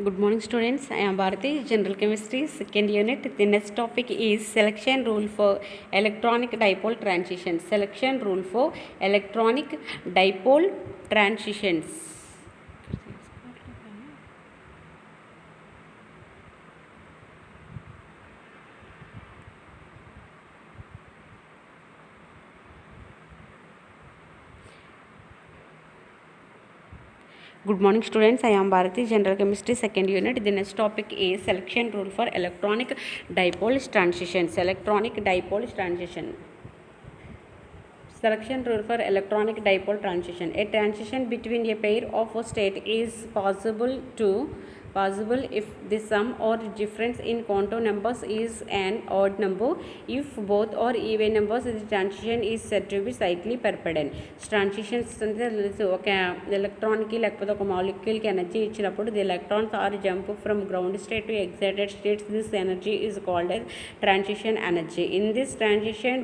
Good morning students, I am Bharati, General Chemistry, second unit. The next topic is selection rule for electronic dipole transitions. Selection rule for electronic dipole transitions. Good morning students, I am Bharati, General Chemistry, second unit. The next topic is selection rule for electronic dipole transitions. Electronic dipole transition. Selection rule for electronic dipole transition. A transition between a pair of state is possible if the sum or difference in quantum numbers is an odd number. If both or even numbers, the transition is said to be slightly perpendicular. Transitions అంటే ఒక ఎలక్ట్రాన్కి లేకపోతే ఒక మాలిక్యూల్కి energy ఇచ్చినప్పుడు the electrons are jump from ground state to excited states. This energy is called as transition energy. In this transition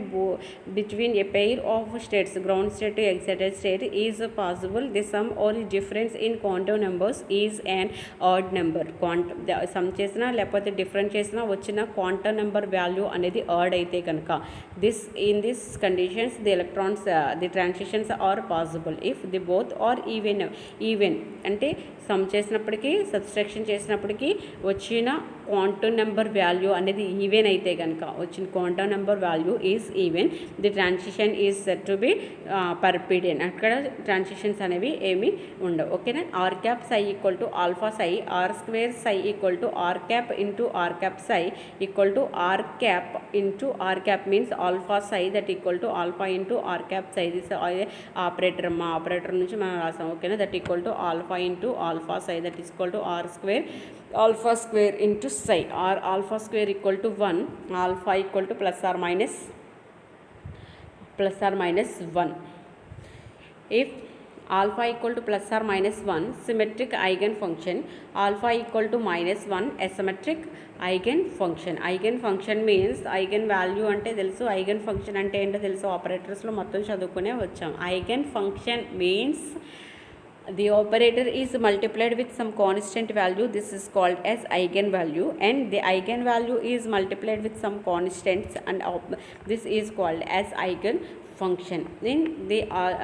between a pair of states, ground state to excited state, is possible. The sum or difference in quantum numbers is an odd number. Sum చేసినా లేకపోతే different చేసినా వచ్చిన quantum number value అనేది odd అయితే కనుక in this conditions the electrons the transitions are possible if the both are even అంటే sum చేసినప్పటికీ subtraction చేసినప్పటికీ వచ్చిన క్వాంటమ్ నెంబర్ వాల్యూ అనేది ఈవెన్ అయితే కనుక వచ్చిన quantum number value is even, the transition is set to be forbidden. అక్కడ transitions అనేవి ఏమీ ఉండవు. ఓకేనా. R cap psi equal to alpha Sye, are square psi equal to r cap into r cap psi equal to r cap into r cap means alpha psi that equal to alpha into r cap psi. This operator మా operator నుంచి మనం రాసాం. ఓకేనా. That equal to alpha into alpha psi that is equal to r square alpha square into psi, or alpha square equal to 1, alpha equal to plus or minus 1. If alpha equal to plus or minus 1, symmetric eigenfunction, alpha equal to minus 1, asymmetric eigenfunction. Eigenfunction means eigen value అంటే తెలుసు, eigenfunction అంటే ఏంటో తెలుసు, ఆపరేటర్స్లో మొత్తం చదువుకునే వచ్చాం. Eigenfunction means the operator is multiplied with some constant value. This is called as eigenvalue, and the eigenvalue is multiplied with some constants, and this is called as eigenfunction. Then the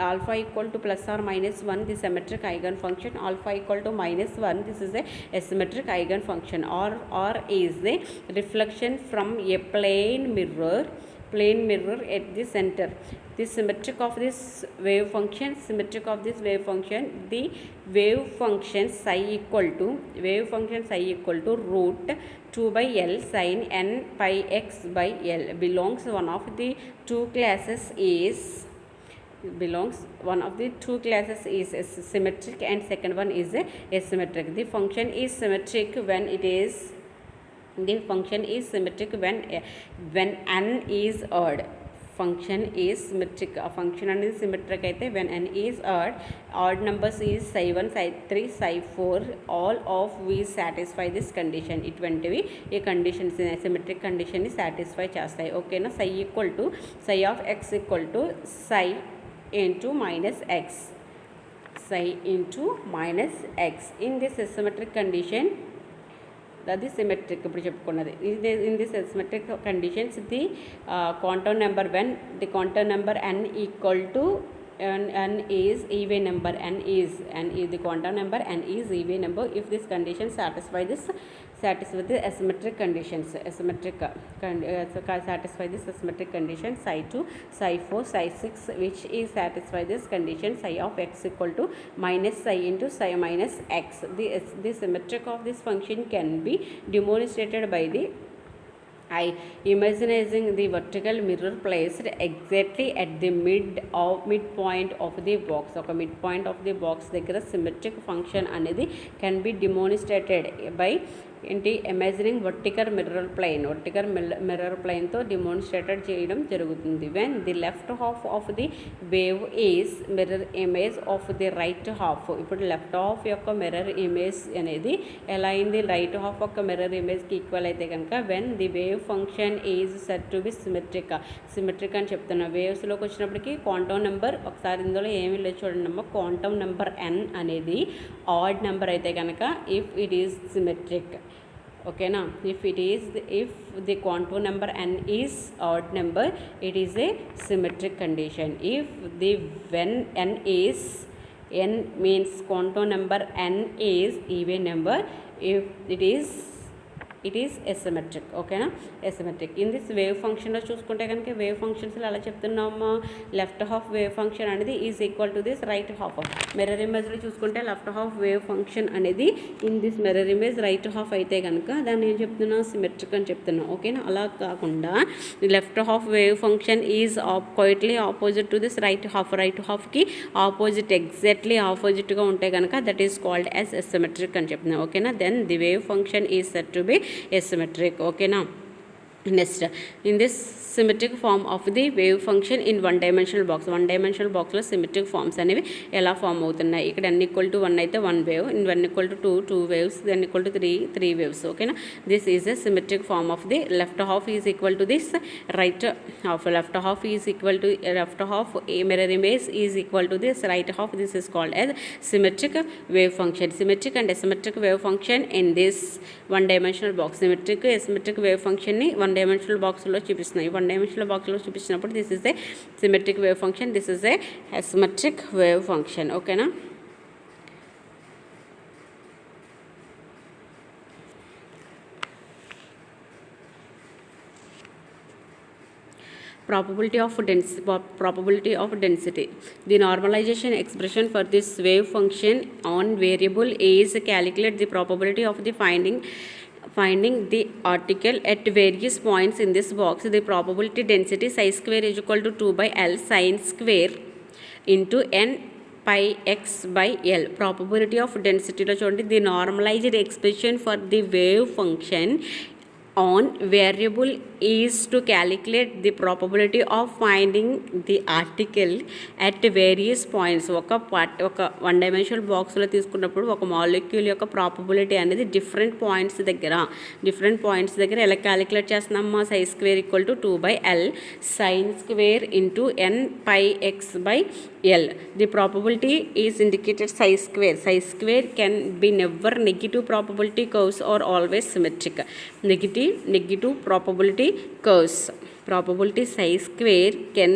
alpha equal to plus or minus 1, the symmetric eigenfunction. Alpha equal to minus 1, this is a asymmetric eigenfunction. Or is the reflection from a plane mirror at the center. The symmetric of this wave function, the wave function psi equal to root 2 by L sin n pi x by L belongs one of the two classes is symmetric and second one is asymmetric. The function is symmetric when n is odd. Function is symmetric. Function అనేది symmetric అయితే when n is odd numbers is psi 1, psi 3, psi 4, all of we satisfy this condition. ఇటువంటివి ఈ conditions symmetric కండిషన్ని satisfy చేస్తాయి. ఓకేనా. psi equal to psi of x equal to psi into minus x, psi into minus x. In this symmetric condition, అది symmetric ఇప్పుడు చెప్పుకున్నది. In this symmetric conditions the quantum number when the quantum number n equal to n is even number, the quantum number n is even number if this condition satisfy the asymmetric conditions. Satisfy this asymmetric condition psi 2, psi 4, psi 6, which is satisfy this condition psi of x equal to minus psi into psi minus x. The symmetric of this function can be demonstrated by the imagining the vertical mirror placed exactly at the midpoint of the box. ఒక midpoint of the box దగ్గర symmetric function అనేది can be demonstrated by ఏంటి imagining vertical mirror ప్లేన్తో demonstrated చేయడం జరుగుతుంది. When the left half of the wave is mirror image of the right half. ఇప్పుడు left half యొక్క mirror image అనేది ఎలా అయింది, రైట్ హాఫ్ యొక్క మిర్రర్ ఇమేజ్కి ఈక్వల్ అయితే కనుక when the wave function is set to B symmetric అని చెప్తున్నా. వేవ్స్లోకి వచ్చినప్పటికీ క్వాంటమ్ నెంబర్ ఒకసారి ఇందులో ఏమీ లేదు చూడండి అమ్మ, క్వాంటమ్ నెంబర్ n అనేది ఆడ్ నెంబర్ అయితే కనుక ఇఫ్ ఇట్ ఈజ్ సిమెట్రిక్. ఓకేనా, if the quantum number n is odd number, it is a symmetric condition. When n means quantum number n is even number, if it is asymmetric. ఓకేనా, asymmetric. In this wave ఫంక్షన్లో చూసుకుంటే కనుక wave ఫంక్షన్స్లో ఎలా చెప్తున్నామా, left half wave function అనేది is equal to this right half. Mirror ఇమేజ్లో చూసుకుంటే left half wave function అనేది in this mirror image right half అయితే కనుక దాన్ని ఏం చెప్తున్నా, సిమెట్రిక్ అని చెప్తున్నా. ఓకేనా, అలా కాకుండా left half wave function is quietly opposite to this right హాఫ్కి ఆపోజిట్, ఎగ్జాక్ట్లీ ఆపోజిట్గా ఉంటే కనుక that is called as asymmetric అని చెప్తున్నా. ఓకేనా, then the wave function is set to be asymmetric. Okay now, next in this symmetric form of the wave function in one dimensional box లో symmetric forms అనేవి ఎలా form అవుతున్నాయి. ఇక్కడ n equal to 1 అయితే 1 wave, n 1 equal to 2 waves, n equal to 3 waves. ఓకేనా, this is a symmetric form of the left half is equal to this right half. Left half mirror image is equal to this right half. This is called as symmetric wave function. Symmetric and asymmetric wave function in this one dimensional box. Symmetric asymmetric wave ఫంక్షన్ని one dimensional బాక్స్లో చూపిస్తున్నాయి. One dimensional బాక్స్లో చూపించినప్పుడు this is a symmetric wave function, this is a asymmetric wave function. ఓకేనా, probability of density. The normalization expression for this wave function on variable is calculate the probability of the finding the article at various points in this box. The probability density psi square is equal to 2 by L sin square into n pi x by L. Probability of density lo chudandi, the normalized expression for the wave function on variable is to calculate the probability of finding the article at various points. ఒక one dimensional బాక్స్లో తీసుకున్నప్పుడు ఒక molecule యొక్క probability అనేది different points దగ్గర ఎలా calculate చేస్తున్నామా, సై square equal to 2 by L sine square into n pi x by L. The probability is indicated psi square. Psi square can be never negative probability curves or always symmetric. Negative probability curves. Probability psi square can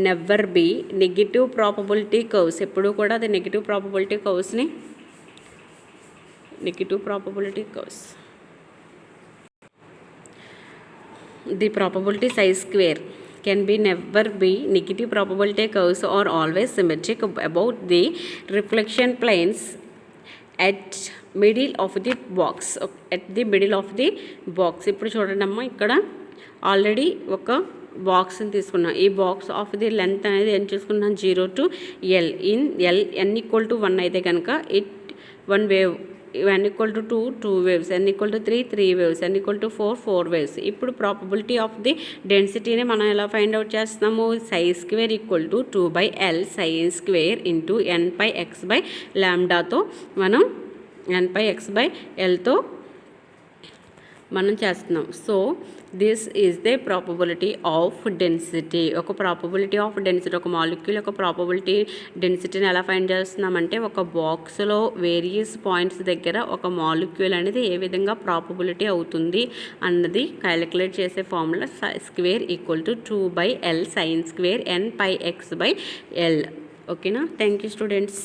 never be negative probability curves. ఎప్పుడు కూడా అది negative probability కర్వ్స్ని The probability psi square can be never be negative probability curves or always symmetric about the reflection planes at middle of the box. ఇప్పుడు చూడండి అమ్మ, ఇక్కడ already ఒక బాక్స్ని తీసుకున్నాం. ఈ బాక్స్ ఆఫ్ ది లెంత్ అనేది ఏం చూసుకున్నాం, 0 to L. In L n equal to 1 అయితే కనుక it 1 wave, n equal to 2 waves, n equal to 3 waves, n equal to 4 waves. ఇప్పుడు ప్రాబబిలిటీ ఆఫ్ ది డెన్సిటీని మనం ఎలా ఫైండ్ అవుట్ చేస్తున్నాము, సై square equal to 2 by L sine square into n pi x by లాంబ్డాతో మనం n pi x by Lతో మనం చేస్తున్నాం. So this is the probability of density. ఒక molecule యొక్క probability డెన్సిటీని ఎలా ఫైండ్ చేస్తున్నామంటే, ఒక బాక్స్లో వేరియస్ పాయింట్స్ దగ్గర ఒక మాలిక్యూల్ అనేది ఏ విధంగా ప్రాబబిలిటీ అవుతుంది అన్నది క్యాలిక్యులేట్ చేసే formula square equal to 2 by L sine square n pi x by L. ఓకేనా, థ్యాంక్ యూ స్టూడెంట్స్.